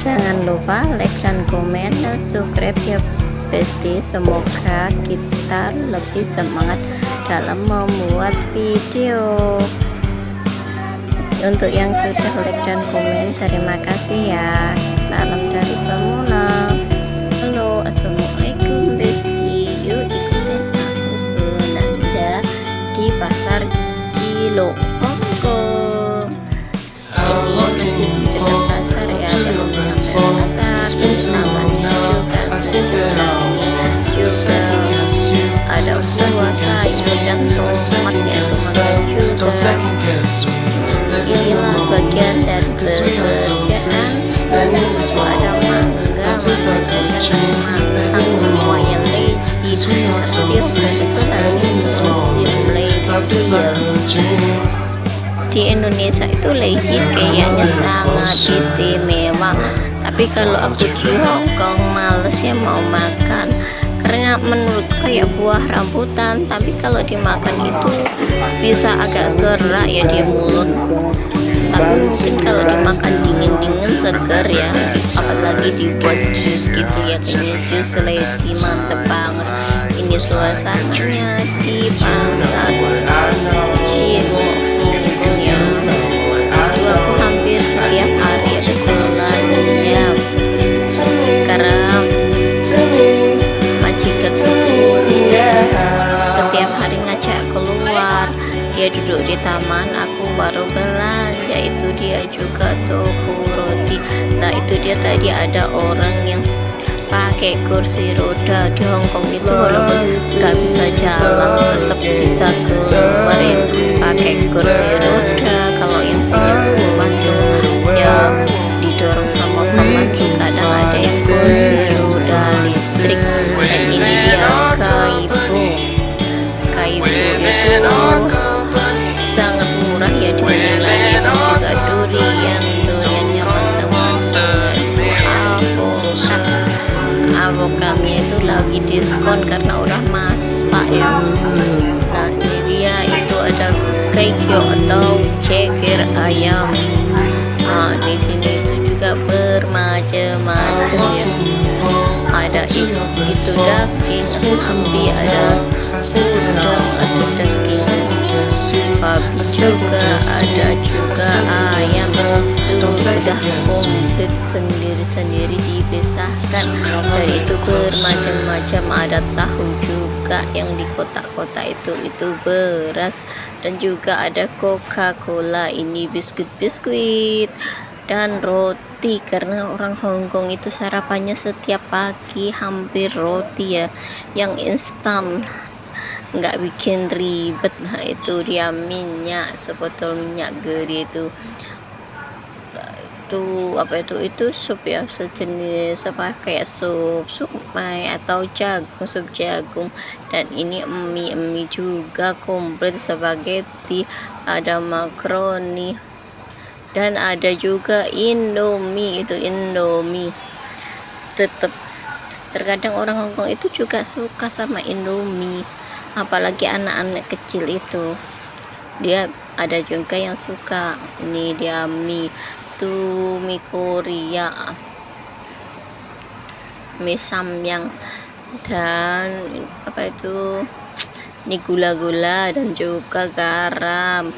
Jangan lupa like dan komen dan subscribe ya Besti. Semoga kita lebih semangat dalam membuat video. Untuk yang sudah like dan komen, terima kasih ya. Salam dari pemula. Halo, assalamualaikum Besti. Yuk ikutin aku belanja di pasar Cilongko. Ini masih di dekat pasar ya, belum sampai pasar. Di tamannya juga sejalan ini juga ada buah sayur dan tomat ya, tomat juga. Inilah bagian dari pekerjaan. Ada mangga semua yang leji, tapi itu lagi musim leji. Di Indonesia itu leji kayaknya sangat istimewa, tapi kalau aku di Hongkong males ya mau makan karena menurut kayak buah rambutan, tapi kalau dimakan itu bisa agak serak ya di mulut, tapi mungkin kalau dimakan dingin-dingin seger ya, apalagi dibuat jus gitu ya, kayaknya jus leji mantep banget. Ini suasananya di pasar Cilongko ya, itu aku hampir setiap hari ada belanja karena majikan setiap hari ngajak keluar. Dia duduk di taman, aku baru belanja. Itu dia juga toko roti. Nah itu dia tadi ada orang yang pakai kursi roda. Di Hongkong itu walaupun nggak bisa jalan tetap bisa keluar ya pakai kursi roda. Kalau yang punya pembantu ya didorong sama pembantu, kadang ada yang kursi roda listrik. Dan ini dia kaibu itu sangat murah ya, dinilai itu juga duriannya mantap-mantap. Avokadonya itu lagi diskon karena udah masak ya. Nah ini dia, itu ada keikyo atau ceker ayam. Nah di sini itu juga bermacam-macam ya, ada itu daging sapi, ada udang, ada daging babi juga, ada juga ayam. Itu udah komplit sendiri-sendiri dipisahkan. Dan itu bermacam-macam, ada tahu juga yang di kotak-kotak itu beras, dan juga ada Coca-Cola. Ini biskuit-biskuit dan roti, karena orang Hongkong itu sarapannya setiap pagi hampir roti ya, yang instan, nggak bikin ribet. Nah itu dia minyak, sebotol minyak gede itu apa itu sup ya, sejenis apa kayak sup mai atau jagung, sup jagung. Dan ini mie juga komplit, spaghetti, ada makaroni, dan ada juga Indomie. Itu Indomie tetap, terkadang orang Hongkong itu juga suka sama Indomie, apalagi anak-anak kecil itu dia ada juga yang suka. Ini dia mie itu mie Korea, mie samyang, dan apa itu ini gula-gula dan juga garam.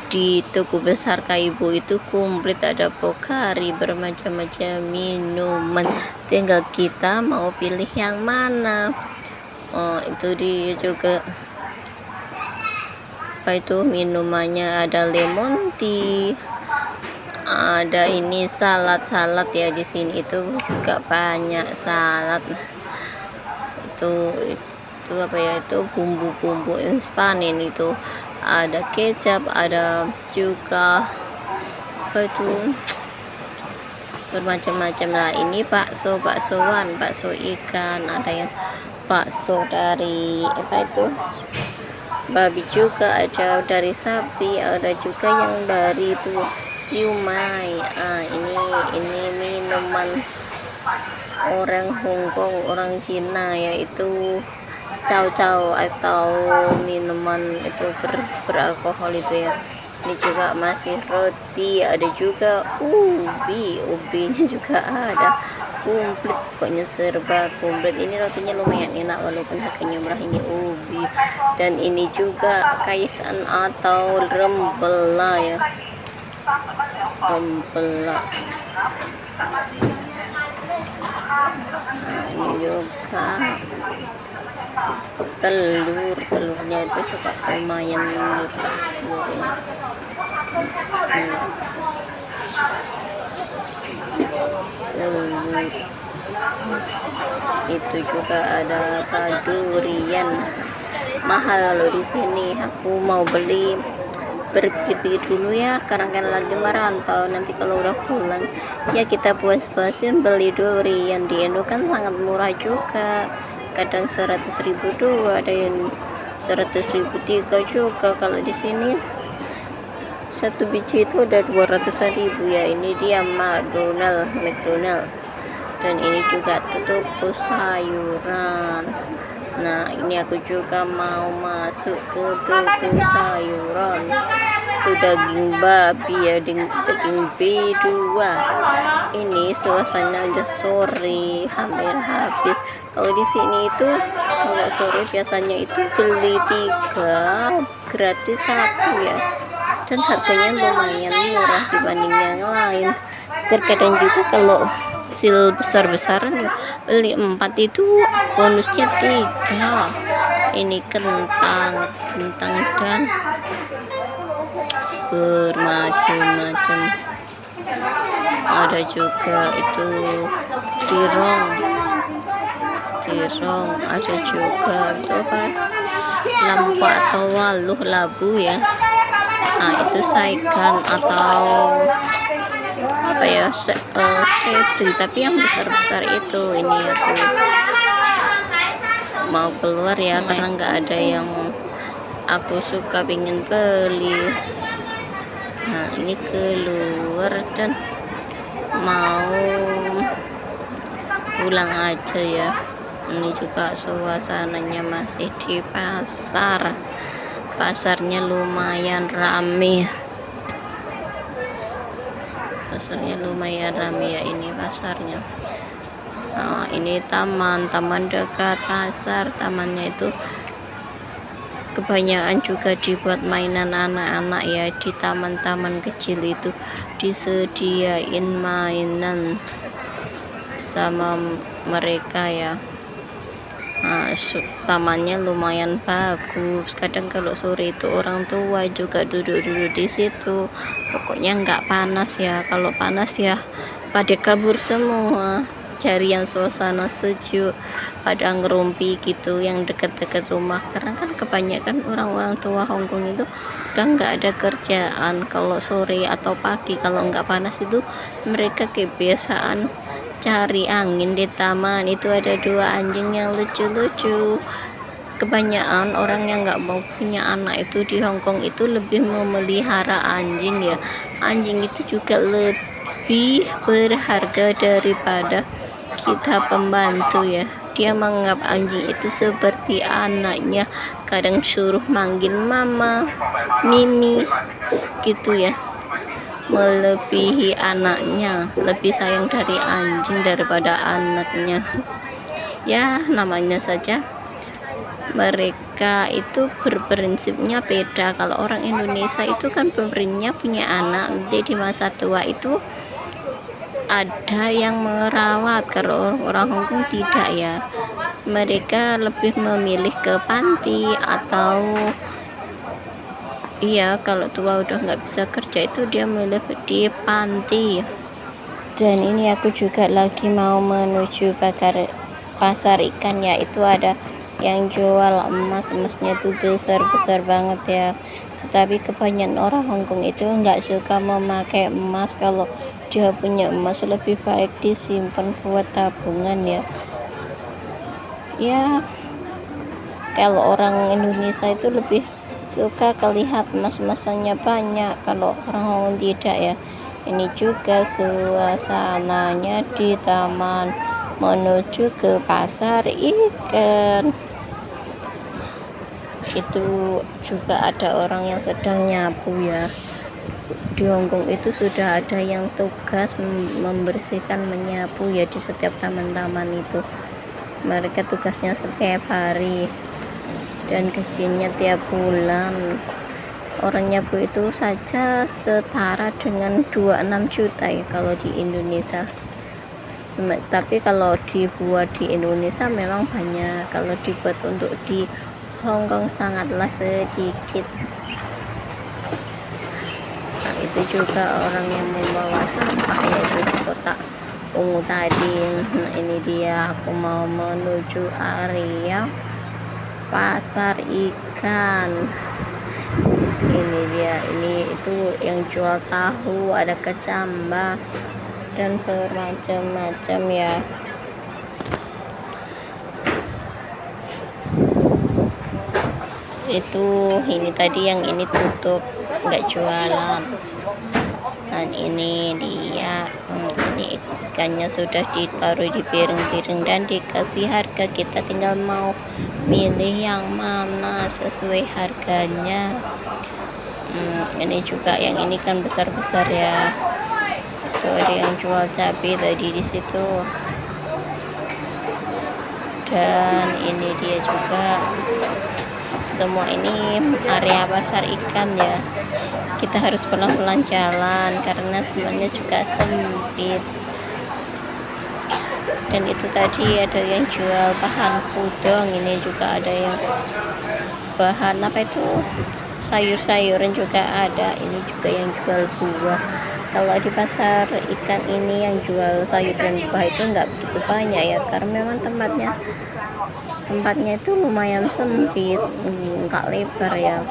Di toko besar Kaibu itu komplit, ada pokari, bermacam-macam minuman, tinggal kita mau pilih yang mana. Oh itu dia juga apa itu minumannya, ada lemon tea, ada ini salad ya. Di sini itu juga banyak salad. Itu apa ya, itu bumbu-bumbu instan. Ini tuh ada kecap, ada juga apa itu bermacam-macam lah. Ini baksoan, bakso ikan, ada yang bakso dari apa itu babi juga, ada dari sapi, ada juga yang dari itu siumai. Ini minuman orang Hongkong, orang Cina, yaitu cao cao atau minuman itu beralkohol itu ya. Ini juga masih roti, ada juga ubinya juga ada, komplit, pokoknya serba komplit. Ini rotinya lumayan enak walaupun harganya murah. Ini ubi, dan ini juga kaisan atau rempela ya, rempela. Nah, ini juga telurnya itu juga lumayan murah telurnya. Telur itu juga ada durian, mahal loh di sini. Aku mau beli berpikir dulu ya, karena kan lagi merantau. Nanti kalau udah pulang ya kita puas-puasin beli durian. Di Indo kan sangat murah juga, kadang 100.000 dua, ada yang 100.000 tiga juga. Kalau di sini satu biji itu udah 200.000 ya. Ini dia McDonald, dan ini juga toko sayuran. Nah, ini aku juga mau masuk ke toko sayuran. Itu daging babi ya, daging B2. Ini suasana aja sore, hampir habis. Kalau di sini itu kalau sore biasanya itu beli 3 gratis 1 ya, dan harganya lumayan murah dibanding yang lain. Terkadang juga kalau sil besar-besaran ya beli 4 itu bonusnya 3. Ini kentang dan bermacam-macam. Ada juga itu tirong, ada juga itu apa, lampu atau waluh labu ya. Nah, itu saikan atau apa ya, setri, tapi yang besar-besar itu. Ini aku mau keluar ya, karena nggak ada yang aku suka, pengen beli. Nah, ini keluar dan mau pulang aja ya. Ini juga suasananya masih di pasar. Pasarnya lumayan rame. Ya, ini pasarnya. Nah, ini taman dekat pasar. Tamannya itu kebanyakan juga dibuat mainan anak-anak ya. Di taman-taman kecil itu disediain mainan sama mereka ya. Nah, tamannya lumayan bagus. Kadang kalau sore itu orang tua juga duduk-duduk di situ. Pokoknya nggak panas ya. Kalau panas ya pada kabur semua, cari yang suasana sejuk, pada ngerumpi gitu yang dekat-dekat rumah. Karena kan kebanyakan orang-orang tua Hongkong itu udah nggak ada kerjaan. Kalau sore atau pagi kalau nggak panas itu mereka kebiasaan cari angin di taman. Itu ada 2 anjing yang lucu-lucu. Kebanyakan orang yang nggak mau punya anak itu di Hongkong itu lebih memelihara anjing ya. Anjing itu juga lebih berharga daripada kita pembantu ya. Dia menganggap anjing itu seperti anaknya, kadang suruh manggil mama, mimi gitu ya, melebihi anaknya, lebih sayang dari anjing daripada anaknya ya. Namanya saja mereka itu berprinsipnya beda. Kalau orang Indonesia itu kan pemerintahnya punya anak, nanti di masa tua itu ada yang merawat. Kalau orang Hongkong tidak ya, mereka lebih memilih ke panti atau iya, kalau tua udah nggak bisa kerja itu dia milih di panti. Dan ini aku juga lagi mau menuju pasar ikan ya. Itu ada yang jual emasnya tuh besar-besar banget ya. Tetapi kebanyakan orang Hongkong itu nggak suka memakai emas. Kalau dia punya emas lebih baik disimpan buat tabungan ya. Ya, kalau orang Indonesia itu lebih suka kelihat emas-emasnya banyak. Kalau orang Hongkong tidak ya. Ini juga suasananya di taman menuju ke pasar ikan. Itu juga ada orang yang sedang nyapu ya. di Hongkong itu sudah ada yang tugas membersihkan, menyapu ya di setiap taman-taman itu. Mereka tugasnya setiap hari dan gajinya tiap bulan. Orang nyapu itu saja setara dengan 26 juta ya kalau di Indonesia. Tapi kalau dibuat di Indonesia memang banyak, kalau dibuat untuk di Hongkong sangatlah sedikit. Nah, itu juga orang yang membawa sampah, yaitu di kotak ungu tadi. Nah, ini dia, aku mau menuju area pasar ikan. Ini dia, ini itu yang jual tahu, ada kecambah dan bermacam-macam ya. Itu ini tadi yang ini tutup, nggak jualan. Dan ini dia, ini ikannya sudah ditaruh di piring-piring dan dikasih harga. Kita tinggal mau milih yang mana sesuai harganya. Ini juga yang ini kan besar-besar ya. Itu ada yang jual cabai tadi di situ. Dan ini dia juga. Semua ini area pasar ikan ya. Kita harus pelan-pelan jalan karena temannya juga sempit. Dan itu tadi ada yang jual bahan pudong, ini juga ada yang bahan apa itu, sayur-sayuran juga ada. Ini juga yang jual buah. Kalau di pasar ikan ini yang jual sayur dan buah itu nggak begitu banyak ya, karena memang tempatnya itu lumayan sempit, nggak lebar ya.